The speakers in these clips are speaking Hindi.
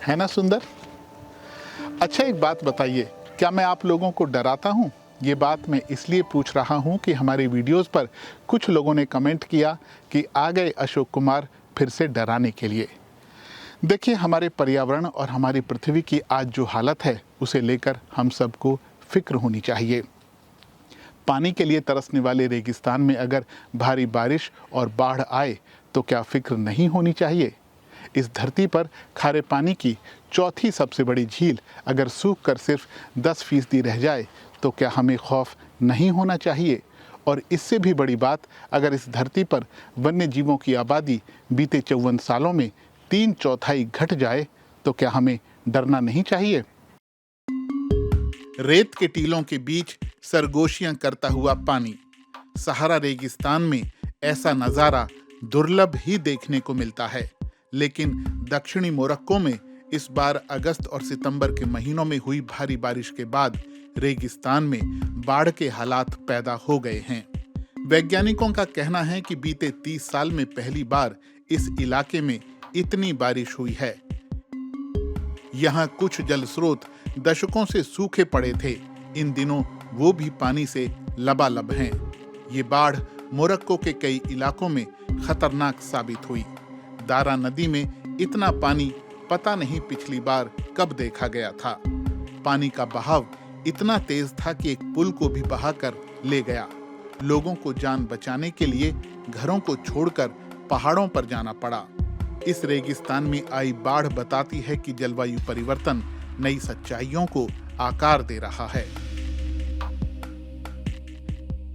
है ना सुंदर? अच्छा, एक बात बताइए, क्या मैं आप लोगों को डराता हूँ? ये बात मैं इसलिए पूछ रहा हूँ कि हमारे वीडियोस पर कुछ लोगों ने कमेंट किया कि आ गए अशोक कुमार फिर से डराने के लिए। देखिए, हमारे पर्यावरण और हमारी पृथ्वी की आज जो हालत है, उसे लेकर हम सबको फिक्र होनी चाहिए। पानी के लिए तरसने वाले रेगिस्तान में अगर भारी बारिश और बाढ़ आए तो क्या फिक्र नहीं होनी चाहिए? इस धरती पर खारे पानी की चौथी सबसे बड़ी झील अगर सूख कर सिर्फ 10% रह जाए तो क्या हमें खौफ नहीं होना चाहिए? और इससे भी बड़ी बात, अगर इस धरती पर वन्य जीवों की आबादी बीते 54 सालों में 3/4 घट जाए तो क्या हमें डरना नहीं चाहिए? रेत के टीलों के बीच सरगोशियां करता हुआ पानी। सहारा रेगिस्तान में ऐसा नजारा दुर्लभ ही देखने को मिलता है, लेकिन दक्षिणी मोरक्को में इस बार अगस्त और सितंबर के महीनों में हुई भारी बारिश के बाद रेगिस्तान में बाढ़ के हालात पैदा हो गए हैं। वैज्ञानिकों का कहना है कि बीते 30 साल में पहली बार इस इलाके में इतनी बारिश हुई है। यहाँ कुछ जल स्रोत दशकों से सूखे पड़े थे, इन दिनों वो भी पानी से लबालब हैं। ये बाढ़ मोरक्को के कई इलाकों में खतरनाक साबित हुई। दारा नदी में इतना पानी पता नहीं पिछली बार कब देखा गया था। पानी का बहाव इतना तेज था कि एक पुल को भी बहाकर ले गया। लोगों को जान बचाने के लिए घरों को छोड़कर पहाड़ों पर जाना पड़ा। इस रेगिस्तान में आई बाढ़ बताती है कि जलवायु परिवर्तन नई सच्चाइयों को आकार दे रहा है।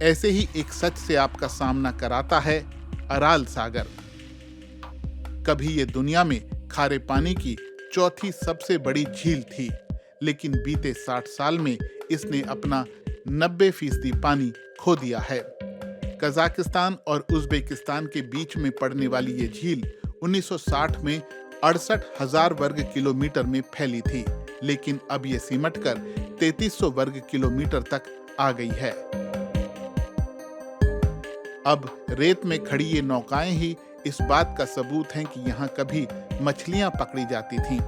ऐसे ही एक सच से आपका सामना कराता है अराल सागर। कभी ये दुनिया में खारे पानी की चौथी सबसे बड़ी झील थी, लेकिन बीते 60 साल में इसने अपना 90% पानी खो दिया है। कजाकिस्तान और उज्बेकिस्तान के बीच में पड़ने वाली ये झील 1960 में 68,000 वर्ग किलोमीटर में फैली थी, लेकिन अब ये सिमटकर 3300 वर्ग किलोमीटर तक आ गई है। अब रेत में खड़ी ये नौकाएं ही इस बात का सबूत हैं कि यहाँ कभी मछलियां पकड़ी जाती थीं।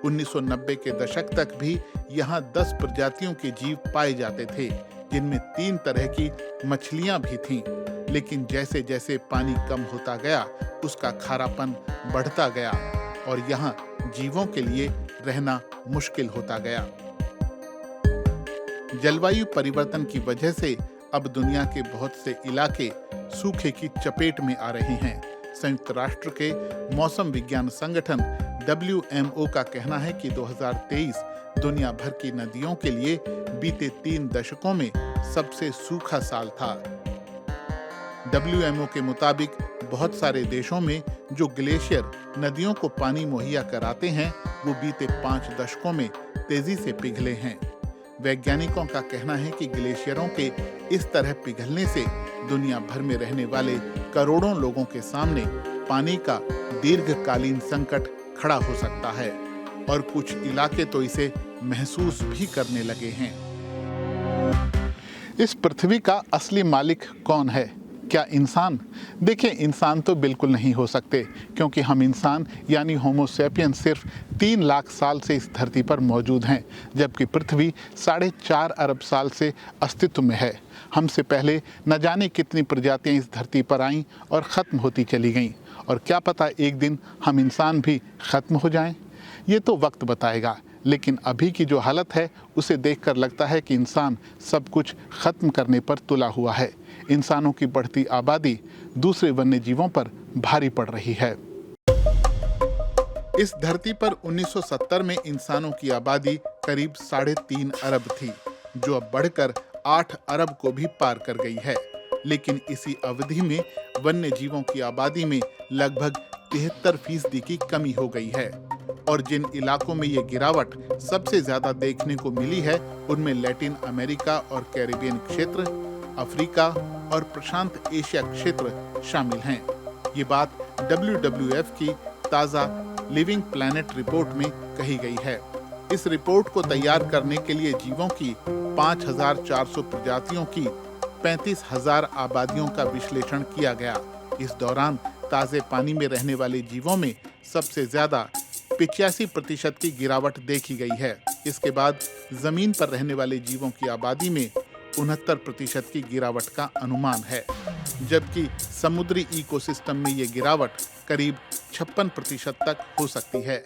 1990 के दशक तक भी यहाँ 10 प्रजातियों के जीव पाए जाते थे, जिनमें 3 तरह की मछलियां भी थीं। लेकिन जैसे जैसे पानी कम होता गया, उसका खारापन बढ़ता गया और यहाँ जीवों के लिए रहना मुश्किल होता गया। जलवायु परिवर्तन की वजह से अब दुनिया के बहुत से इलाके सूखे की चपेट में आ रहे हैं। संयुक्त राष्ट्र के मौसम विज्ञान संगठन WMO का कहना है कि 2023 दुनिया भर की नदियों के लिए बीते 3 दशकों में सबसे सूखा साल था। WMO के मुताबिक बहुत सारे देशों में जो ग्लेशियर नदियों को पानी मुहैया कराते हैं, वो बीते 5 दशकों में तेजी से पिघले हैं। वैज्ञानिकों का कहना है कि ग्लेशियरों के इस तरह पिघलने से दुनिया भर में रहने वाले करोड़ों लोगों के सामने पानी का दीर्घकालीन संकट खड़ा हो सकता है और कुछ इलाके तो इसे महसूस भी करने लगे हैं। इस पृथ्वी का असली मालिक कौन है? क्या इंसान? देखिए, इंसान तो बिल्कुल नहीं हो सकते, क्योंकि हम इंसान यानी होमो सेपियंस सिर्फ 3 लाख साल से इस धरती पर मौजूद हैं, जबकि पृथ्वी 4.5 अरब साल से अस्तित्व में है। हमसे पहले न जाने कितनी प्रजातियां इस धरती पर आईं और ख़त्म होती चली गईं, और क्या पता एक दिन हम इंसान भी ख़त्म हो जाएं। ये तो वक्त बताएगा, लेकिन अभी की जो हालत है उसे देखकर लगता है कि इंसान सब कुछ खत्म करने पर तुला हुआ है। इंसानों की बढ़ती आबादी दूसरे वन्य जीवों पर भारी पड़ रही है। इस धरती पर 1970 में इंसानों की आबादी करीब 3.5 अरब थी, जो अब बढ़कर 8 अरब को भी पार कर गई है। लेकिन इसी अवधि में वन्य जीवों की आबादी में लगभग 73% की कमी हो गई है। और जिन इलाकों में ये गिरावट सबसे ज्यादा देखने को मिली है, उनमें लैटिन अमेरिका और कैरिबियन क्षेत्र, अफ्रीका और प्रशांत एशिया क्षेत्र शामिल हैं। ये बात WWF की ताज़ा लिविंग प्लैनेट रिपोर्ट में कही गई है। इस रिपोर्ट को तैयार करने के लिए जीवों की 5,400 प्रजातियों की 35,000 आबादियों का विश्लेषण किया गया। इस दौरान ताज़े पानी में रहने वाले जीवों में सबसे ज्यादा 85% की गिरावट देखी गई है। इसके बाद जमीन पर रहने वाले जीवों की आबादी में 69% की गिरावट का अनुमान है, जबकि समुद्री इकोसिस्टम में ये गिरावट करीब 56% तक हो सकती है।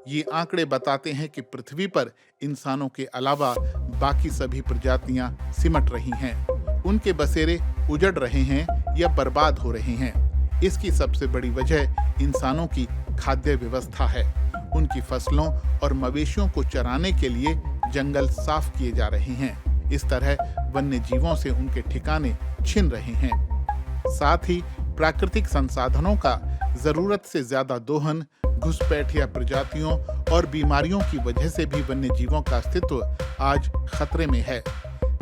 ये आंकड़े बताते हैं कि पृथ्वी पर इंसानों के अलावा बाकी सभी प्रजातियां सिमट रही हैं। उनके बसेरे उजड़ रहे हैं या बर्बाद हो रहे हैं। इसकी सबसे बड़ी वजह इंसानों की खाद्य व्यवस्था है। उनकी फसलों और मवेशियों को चराने के लिए जंगल साफ किए जा रहे हैं। इस तरह वन्य जीवों से उनके ठिकाने छिन रहे हैं। साथ ही प्राकृतिक संसाधनों का जरूरत से ज्यादा दोहन, घुसपैठिया प्रजातियों और बीमारियों की वजह से भी वन्य जीवों का अस्तित्व आज खतरे में है।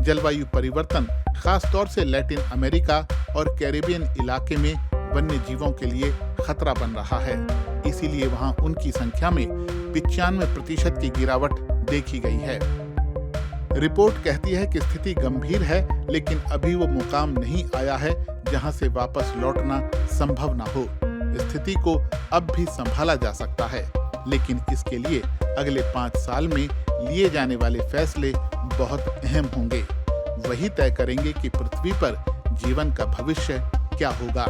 जलवायु परिवर्तन खास तौर से लैटिन अमेरिका और कैरिबियन इलाके में वन्य जीवों के लिए खतरा बन रहा है। इसीलिए वहां उनकी संख्या में 95% की गिरावट देखी गई है। रिपोर्ट कहती है कि स्थिति गंभीर है, लेकिन अभी वो मुकाम नहीं आया है जहां से वापस लौटना संभव ना हो। स्थिति को अब भी संभाला जा सकता है, लेकिन इसके लिए अगले 5 साल में लिए जाने वाले फैसले बहुत अहम होंगे। वही तय करेंगे कि पृथ्वी पर जीवन का भविष्य क्या होगा।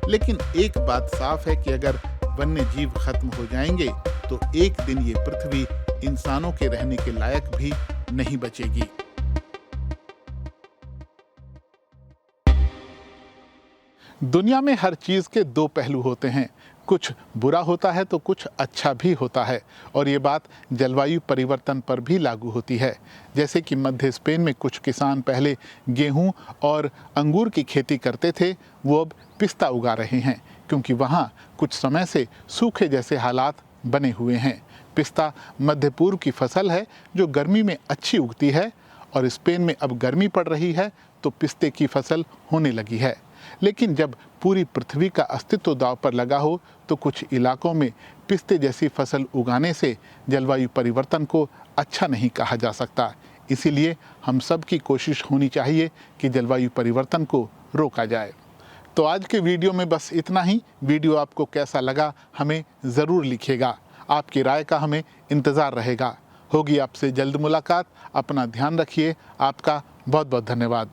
लेकिन एक बात साफ है कि अगर वन्य जीव खत्म हो जाएंगे तो एक दिन ये पृथ्वी इंसानों के रहने के लायक भी नहीं बचेगी। दुनिया में हर चीज के 2 पहलू होते हैं। कुछ बुरा होता है तो कुछ अच्छा भी होता है, और ये बात जलवायु परिवर्तन पर भी लागू होती है। जैसे कि मध्य स्पेन में कुछ किसान पहले गेहूं और अंगूर की खेती करते थे, वो अब पिस्ता उगा रहे हैं, क्योंकि वहाँ कुछ समय से सूखे जैसे हालात बने हुए हैं। पिस्ता मध्य पूर्व की फसल है जो गर्मी में अच्छी उगती है, और स्पेन में अब गर्मी पड़ रही है तो पिस्ते की फसल होने लगी है। लेकिन जब पूरी पृथ्वी का अस्तित्व दांव पर लगा हो तो कुछ इलाकों में पिस्ते जैसी फसल उगाने से जलवायु परिवर्तन को अच्छा नहीं कहा जा सकता। इसीलिए हम सब की कोशिश होनी चाहिए कि जलवायु परिवर्तन को रोका जाए। तो आज के वीडियो में बस इतना ही। वीडियो आपको कैसा लगा हमें ज़रूर लिखिएगा। आपकी राय का हमें इंतज़ार रहेगा। होगी आपसे जल्द मुलाकात। अपना ध्यान रखिए। आपका बहुत बहुत धन्यवाद।